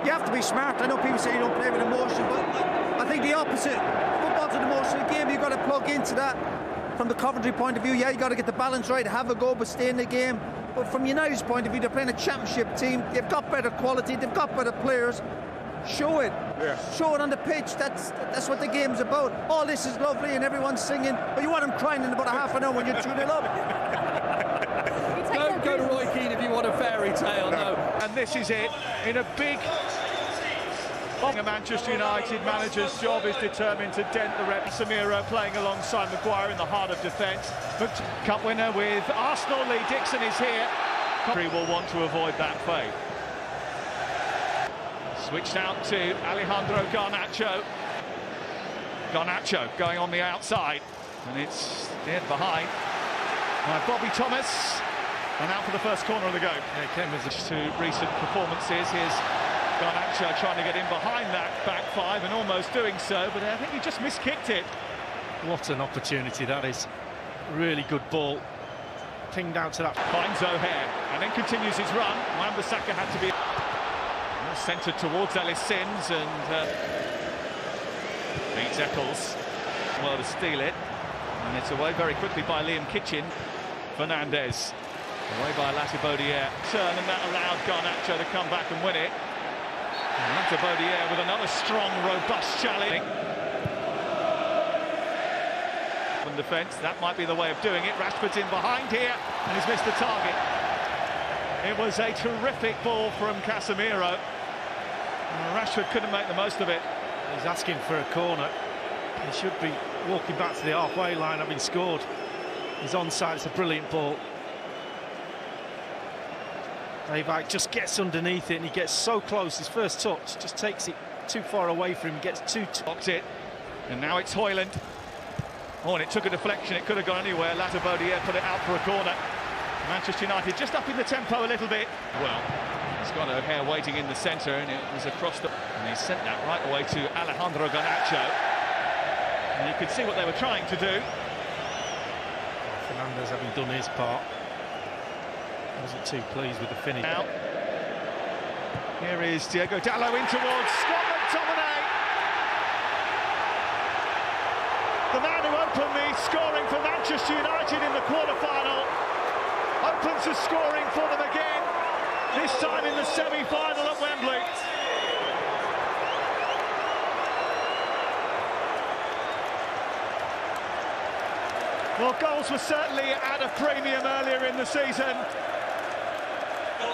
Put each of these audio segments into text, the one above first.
You have to be smart. I know people say you don't play with emotion, but I think the opposite. Football's an emotional game. You've got to plug into that. From the Coventry point of view, yeah, you got to get the balance right, have a go, but stay in the game. But from United's point of view, they're playing a championship team. They've got better quality. They've got better players. Show it. Yeah. Show it on the pitch. That's what the game's about. All this is lovely and everyone's singing, but you want them crying in about a half an hour when you're 2-0 up. Don't go to Roy Keane if you want a fairy tale, no. And this is it, in a big... A Manchester United manager's job is determined to dent the rep. Casemiro playing alongside Maguire in the heart of defence. Cup winner with Arsenal. Lee Dixon is here. Coventry will want to avoid that fate. Switched out to Alejandro Garnacho. Garnacho going on the outside, and it's dead behind by Bobby Thomas. And out for the first corner of the go. Yeah, it came with two recent performances. Here's Garnacho trying to get in behind that back five and almost doing so, but I think he just miskicked it. What an opportunity that is. Really good ball. Pinged out to that. Finds O'Hare and then continues his run. Wan-Bissaka had to be centred towards Ellis Sims and beats Eccles. Well, to steal it. And it's away very quickly by Liam Kitchen. Fernandez. Away by Latibodiere. Turn, and that allowed Garnacho to come back and win it. Latibodiere with another strong, robust challenge. From defence, that might be the way of doing it. Rashford's in behind here, and he's missed the target. It was a terrific ball from Casemiro. Rashford couldn't make the most of it. He's asking for a corner. He should be walking back to the halfway line, having scored. He's onside, it's a brilliant ball. Ivak just gets underneath it and he gets so close. His first touch just takes it too far away from him, gets too... Locked it, and now it's Højlund. Oh, and it took a deflection, it could have gone anywhere. Latibodiere put it out for a corner. Manchester United just upping the tempo a little bit. Well, he's got O'Hare waiting in the centre, and it was across the... And he sent that right away to Alejandro Garnacho. And you could see what they were trying to do. Fernandez having done his part. Wasn't too pleased with the finish. Now, here is Diego Dallo in towards Scott McTominay. The man who opened the scoring for Manchester United in the quarter-final opens the scoring for them again, this time in the semi-final at Wembley. Well, goals were certainly at a premium earlier in the season,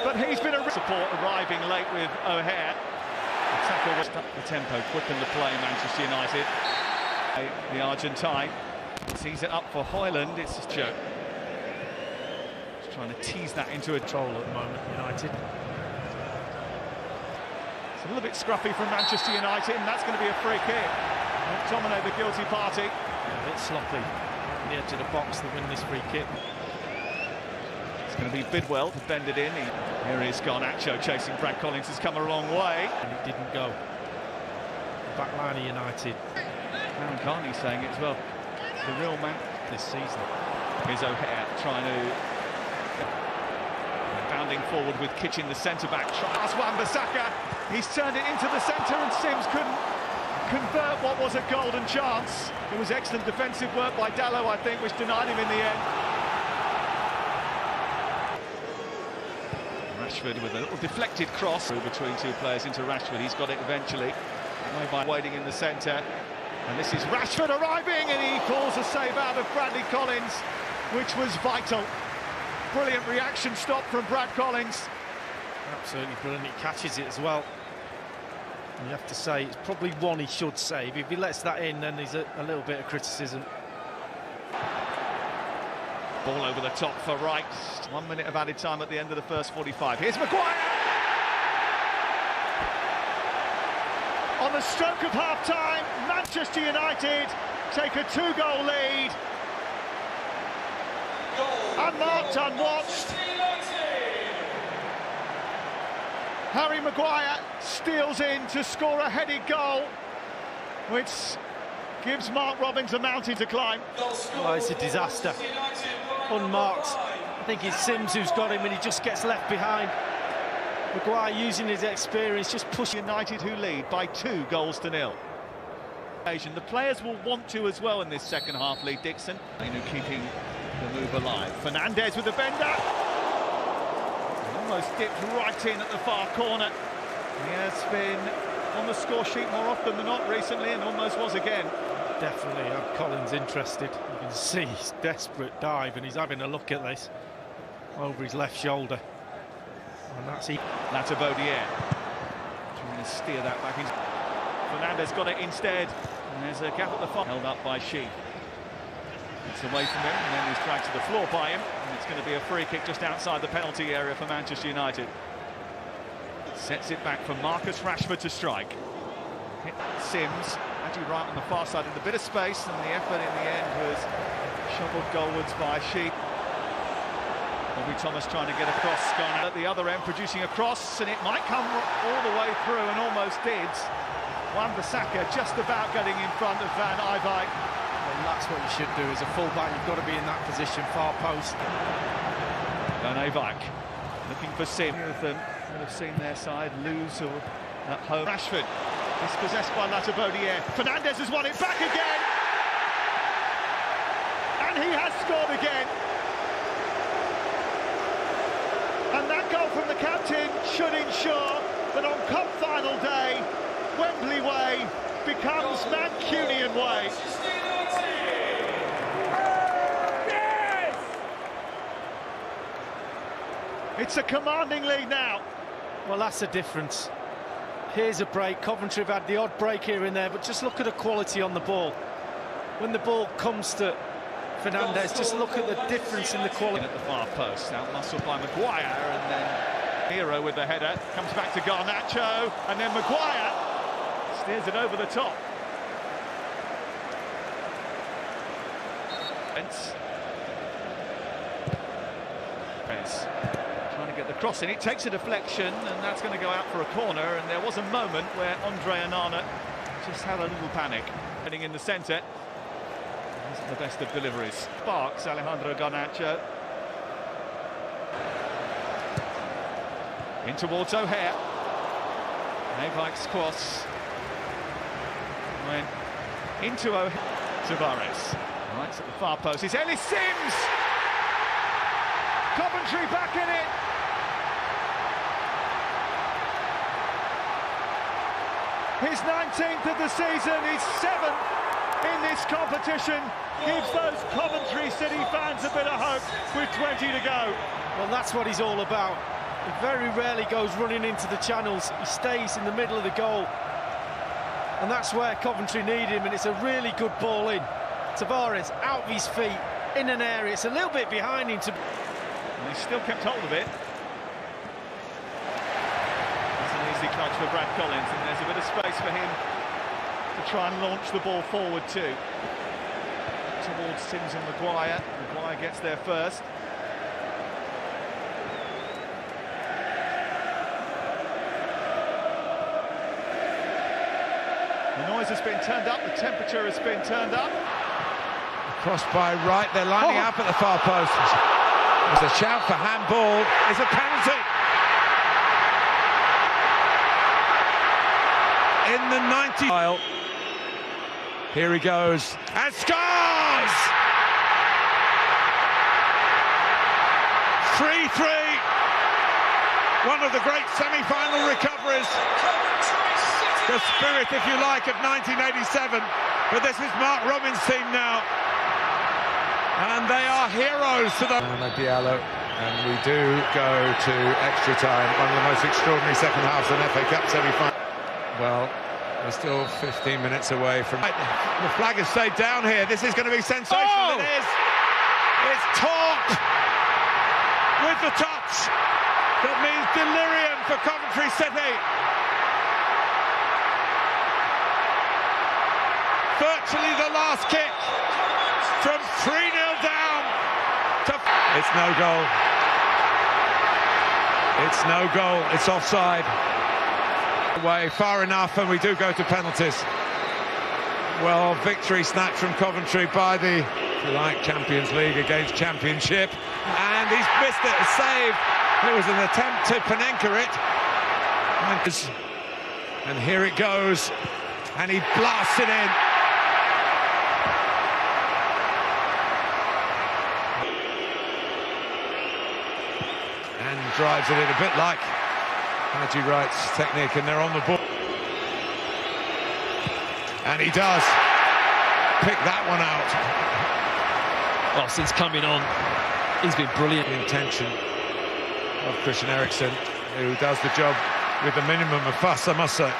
but he's been a support arriving late with O'Hare. The tackle was up the tempo, quicken the play, Manchester United. The Argentine sees it up for Højlund. It's a joke. Just trying to tease that into a control at the moment, United. It's a little bit scruffy from Manchester United, and that's going to be a free kick. McTominay, the guilty party. A bit sloppy on the edge of the box to win this free kick. It's going to be Bidwell to bend it in. Here is Garnacho chasing Brad Collins, has come a long way. And it didn't go. The back line of United. Aaron Carney saying it as well. The real man this season. Here's O'Hare trying to... bounding forward with Kitchen, the centre-back. Tries Wan-Bissaka. He's turned it into the centre and Sims couldn't convert what was a golden chance. It was excellent defensive work by Dallo, I think, which denied him in the end. Rashford with a little deflected cross between two players into Rashford. He's got it eventually. By waiting in the centre. And this is Rashford arriving, and he pulls a save out of Bradley Collins, which was vital. Brilliant reaction stop from Brad Collins. Absolutely brilliant. He catches it as well. And you have to say, it's probably one he should save. If he lets that in, then there's a little bit of criticism. Ball over the top for Wright. 1 minute of added time at the end of the first 45. Here's Maguire! On the stroke of half-time, Manchester United take a 2-goal lead. Unmarked, unwatched. Harry Maguire steals in to score a headed goal, which gives Mark Robins a mountain to climb. Oh, it's a disaster. Unmarked. I think it's Sims who's got him, and he just gets left behind. Maguire using his experience, just pushing. United who lead by 2-0. The players will want to as well in this second half, Lee Dixon. Keeping the move alive. Fernandez with the bender. Almost dipped right in at the far corner. He has been on the score sheet more often than not recently, and almost was again. Definitely have Collins interested. You can see his desperate dive, and he's having a look at this over his left shoulder. And that's he. Latabodier trying to steer that back in. Fernandez got it instead. And there's a gap at the far. Held up by Sheep. It's away from him, and then he's dragged to the floor by him. And it's going to be a free kick just outside the penalty area for Manchester United. Sets it back for Marcus Rashford to strike. Hit Sims, actually right on the far side in a bit of space, and the effort in the end was shoveled goalwards by Sheep. Bobby Thomas trying to get across, Garner at the other end, producing a cross, and it might come all the way through, and almost did. Wan-Bissaka just about getting in front of Van Ijswijk. Well, that's what you should do as a fullback. You've got to be in that position, far post. Van Ijswijk looking for Sim. Many of them will have seen their side lose or at home. Rashford is possessed by Latabodier. Fernandez has won it back again, and he has scored again. And that goal from the captain should ensure that on Cup final day, Wembley Way becomes Mancunian Way. It's a commanding lead now. Well, that's the difference. Here's a break. Coventry have had the odd break here and there, but just look at the quality on the ball. When the ball comes to Fernandez, just look at the difference in the quality. At the far post, out muscled by Maguire, and then Hero with the header, comes back to Garnacho, and then Maguire steers it over the top. Pence trying to get the cross in, it takes a deflection, and that's going to go out for a corner, and there was a moment where Andre Onana just had a little panic. Heading in the centre, isn't the best of deliveries. Sparks Alejandro Garnacho. In towards O'Hare. Ijswijk's cross. Went into O'Hare. Tavares. Right at the far post. It's Ellis Sims! Coventry back in it! His 19th of the season, his 7th in this competition. Gives those Coventry City fans a bit of hope with 20 to go. Well, that's what he's all about. He very rarely goes running into the channels. He stays in the middle of the goal. And that's where Coventry need him, and it's a really good ball in. Tavares out of his feet, in an area. It's a little bit behind him. And he's still kept hold of it. It's an easy clutch for Brad Collins, and there's a bit of space for him to try and launch the ball forward too. Towards Sims and Maguire. Maguire gets there first. The noise has been turned up, the temperature has been turned up. Crossed by Wright, they're lining up at the far post. There's a shout for handball, it's a penalty. In the 90th. Here he goes, and scores! 3-3. One of the great semi-final recoveries. The spirit, if you like, of 1987. But this is Mark Robins' team now. And they are heroes to the... Diallo, and we do go to extra time. One of the most extraordinary second halves in FA Cup semi-final. Well, we're still 15 minutes away from... The flag has stayed down here. This is going to be sensational. It is. It's Torp with the touch. That means delirium for Coventry City. Virtually the last kick from 3-0 down to... It's no goal. It's no goal. It's offside. Away far enough, and we do go to penalties. Well, victory snatched from Coventry by the Champions League against Championship, and he's missed it. A save. It was an attempt to Panenka it. And here it goes, and he blasts it in. And drives it in a bit like Haji Wright's technique, and they're on the ball. And he does pick that one out. Well, since coming on, he's been brilliant. The intention of Christian Eriksen, who does the job with the minimum of fuss, I must say.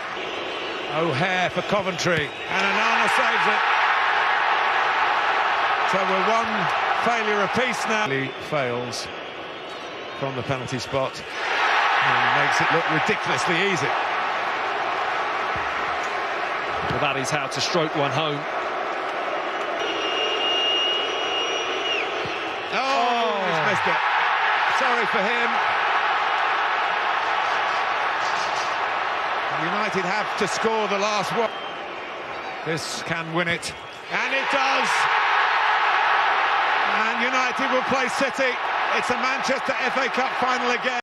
O'Hare for Coventry, and Onana saves it. So we're one failure apiece now. He fails from the penalty spot and makes it look ridiculously easy. Well, that is how to stroke one home. Oh, he's missed it. Sorry for him. United have to score the last one. This can win it, and it does. And United will play City. It's a Manchester FA Cup final again.